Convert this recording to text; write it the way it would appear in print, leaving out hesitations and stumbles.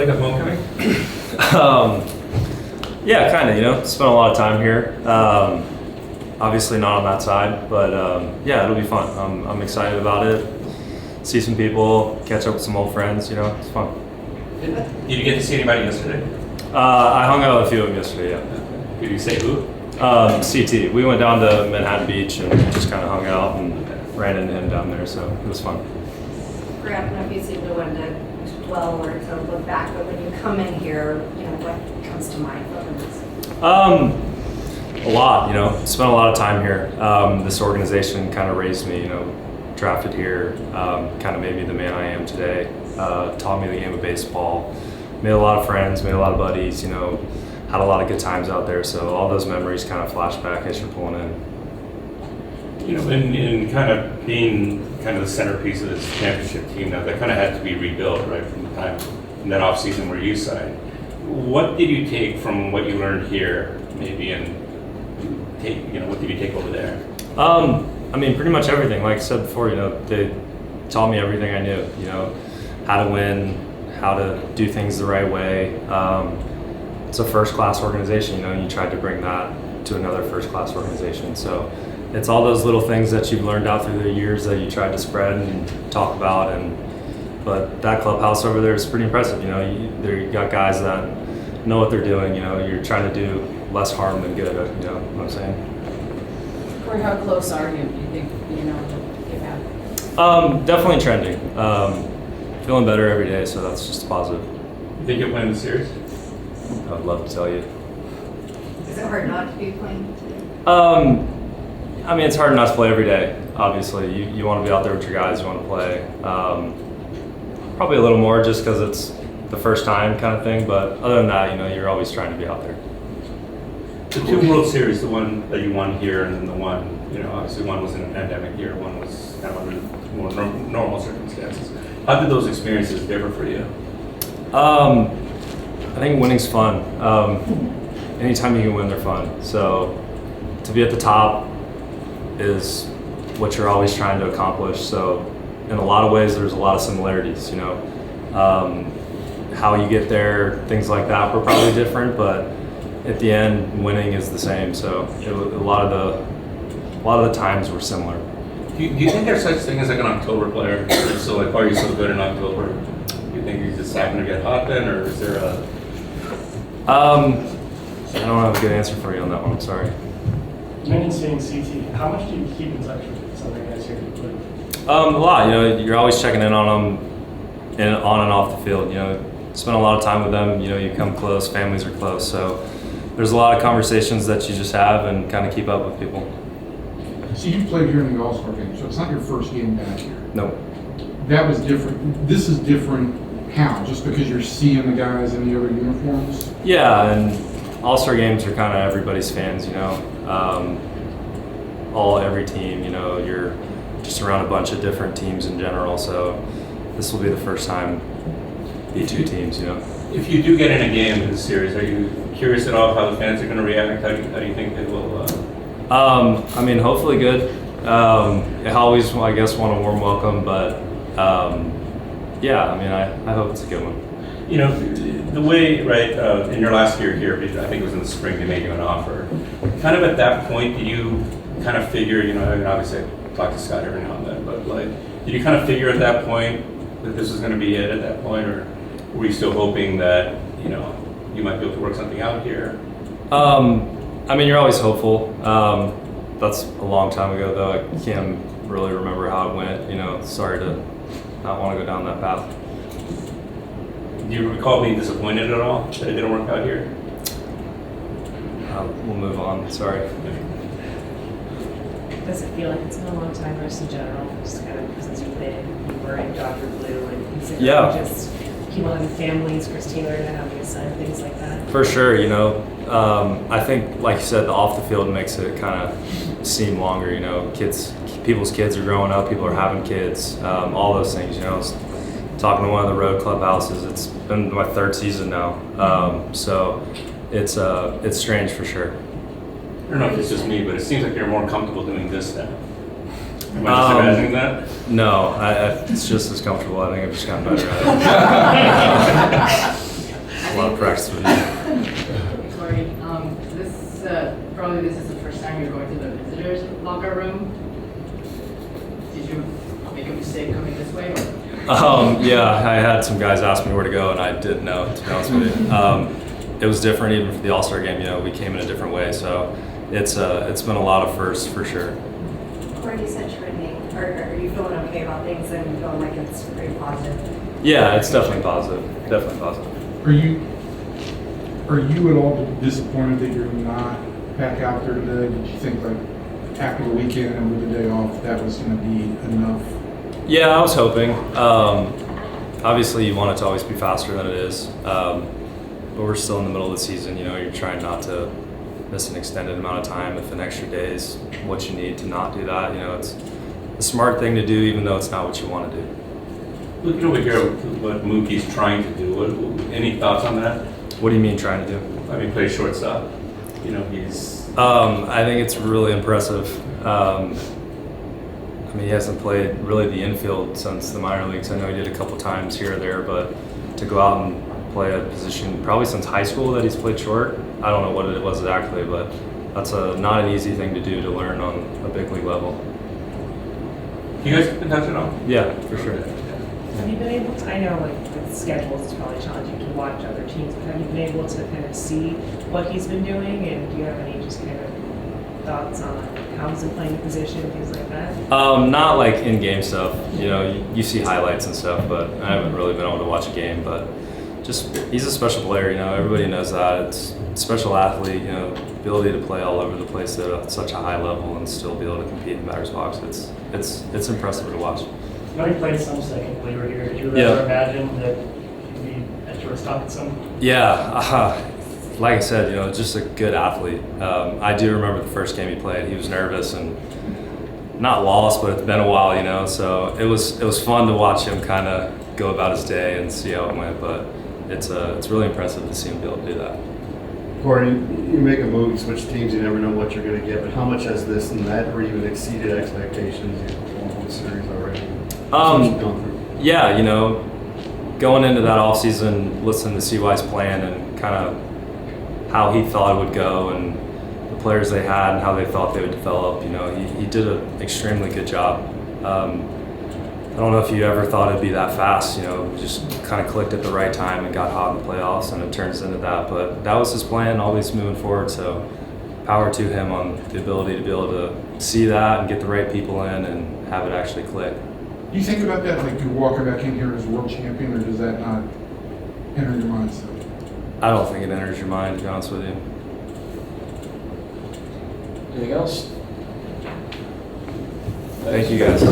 like a homecoming? Yeah, kind of, spent a lot of time here. Obviously not on that side, but yeah, it'll be fun. I'm excited about it. See some people, catch up with some old friends, it's fun. Did you get to see anybody yesterday? I hung out with a few of them yesterday, yeah. Did you say who? CT. We went down to Manhattan Beach and just kind of hung out and ran into him down there, so it was fun. Grant, I don't know if you seem to want to dwell or to look back, but when you come in here, what comes to mind from this? A lot, spent a lot of time here. This organization kind of raised me, drafted here, kind of made me the man I am today, taught me the game of baseball, made a lot of friends, made a lot of buddies, had a lot of good times out there. So all those memories kind of flash back as you're pulling in. In kind of being kind of the centerpiece of this championship team now, that kind of had to be rebuilt, right, from the time in that off season where you signed. What did you take from what you learned here, maybe, and what did you take over there? Pretty much everything. Like I said before, they taught me everything I knew. How to win, how to do things the right way. It's a first-class organization. You tried to bring that to another first-class organization. So it's all those little things that you've learned out through the years that you tried to spread and talk about. But that clubhouse over there is pretty impressive. You got guys that know what they're doing. You're trying to do less harm than good. You know what I'm saying? Corey, how close are you? Do you think to get back? Definitely trending. Feeling better every day, so that's just positive. You think you'll win the series? I would love to tell you. Is it hard not to be playing today? It's hard not to play every day. Obviously, you want to be out there with your guys. You want to play. Probably a little more just because it's the first time kind of thing. But other than that, you're always trying to be out there. The two World Series, the one that you won here, and then the one, obviously one was in a pandemic year, one was kind of under more normal circumstances. How did those experiences differ for you? I think winning's fun. Anytime you can win, they're fun. So to be at the top is what you're always trying to accomplish. So in a lot of ways, there's a lot of similarities. How you get there, things like that were probably different, but at the end, winning is the same. So a lot of the times were similar. Do you think there's such thing as like an October player? So like, why are you so good in October? Do you think you just happen to get hot then, or is there a? I don't have a good answer for you on that one. I'm sorry. You mentioned seeing CT. How much do you keep in touch with some of the guys here you play with? A lot. You're always checking in on them, on and off the field. Spend a lot of time with them. You come close. Families are close. So there's a lot of conversations that you just have and kind of keep up with people. So you played here in the All-Star game, so it's not your first game back here. No. That was different. This is different. How? Just because you're seeing the guys in the other uniforms? Yeah, and All-Star games are kind of everybody's fans, every team, you're just around a bunch of different teams in general, so this will be the first time be two teams, If you do get in a game in this series, are you curious at all how the fans are going to react? How do you think they will? Hopefully good. I always, I guess, want a warm welcome, but I hope it's a good one. The way, right, in your last year here, I think it was in the spring, they made you an offer. Kind of at that point, did you kind of figure, obviously I talk to Scott every now and then, but did you kind of figure at that point that this was going to be it at that point, or were you still hoping that, you might be able to work something out here? You're always hopeful. That's a long time ago, though. I can't really remember how it went. Sorry to not want to go down that path. Do you recall being disappointed at all that it didn't work out here? We'll move on. Sorry. Does it feel like it's been a long time for us in general? Just kind of since you've been wearing Dr. Blue and considering just people and families, Chris Taylor having a son, things like that? For sure, I think, like you said, the off the field makes it kind of seem longer. People's kids are growing up, people are having kids, all those things. I was talking to one of the road clubhouses. It's been my third season now, so it's strange for sure. I don't know if it's just me, but it seems like you're more comfortable doing this now. Am I just imagining that? No, it's just as comfortable. I think I've just gotten better at it. a lot of practice with you. Corey, this is the first time you're going to the visitors' locker room. Did you make a mistake coming this way? Or? Yeah, I had some guys ask me where to go, and I didn't know, to be honest with you. It was different even for the All-Star game. You know, we came in a different way, so it's been a lot of firsts for sure. Corey, you said trending. Are you feeling okay about things and feeling like it's pretty positive? Yeah, it's definitely positive. Definitely positive. Are you at all disappointed that you're not back out there today? Did you think like after the weekend and with the day off that was going to be enough? Yeah, I was hoping. Obviously, you want it to always be faster than it is, but we're still in the middle of the season. You know, you're trying not to miss an extended amount of time. If an extra day is what you need to not do that, you know, it's a smart thing to do, even though it's not what you want to do. Looking over here, what Mookie's trying to do, any thoughts on that? What do you mean trying to do? I mean, play shortstop. You know, he's. I think it's really impressive. I mean, he hasn't played really the infield since the minor leagues. I know he did a couple times here or there, but to go out and play a position probably since high school that he's played short, I don't know what it was exactly, but that's not an easy thing to do to learn on a big league level. You guys been touching on? Yeah, for sure. Have you been able to, I know like with schedules it's probably challenging to watch other teams, but have you been able to kind of see what he's been doing, and do you have any just kind of thoughts on how he's been playing the position, things like that? Not like in-game stuff. You know, you see highlights and stuff, but I haven't really been able to watch a game. But just he's a special player. You know, everybody knows that. It's a special athlete. You know, ability to play all over the place at such a high level and still be able to compete in batter's box. It's impressive to watch. I know he played some second when you were here. Did you Yeah. ever imagine that he'd be at shortstop at some? Yeah, like I said, you know, just a good athlete. I do remember the first game he played. He was nervous and not lost, but it's been a while, you know. So it was fun to watch him kind of go about his day and see how it went. But it's really impressive to see him be able to do that. Corey, you make a move, you switch teams, you never know what you're going to get. But how much has this and that, or even exceeded expectations? You've won one series already. Yeah, you know, going into that offseason, listening to CY's plan and kind of how he thought it would go and the players they had and how they thought they would develop, you know, he did an extremely good job. I don't know if you ever thought it'd be that fast, you know, just kind of clicked at the right time and got hot in the playoffs, and it turns into that. But that was his plan, always moving forward, so power to him on the ability to be able to see that and get the right people in and have it actually click. Do you think about that, like you're walking back in here as world champion, or does that not enter your mindset? I don't think it enters your mind, to be honest with you. Anything else? Thank you guys.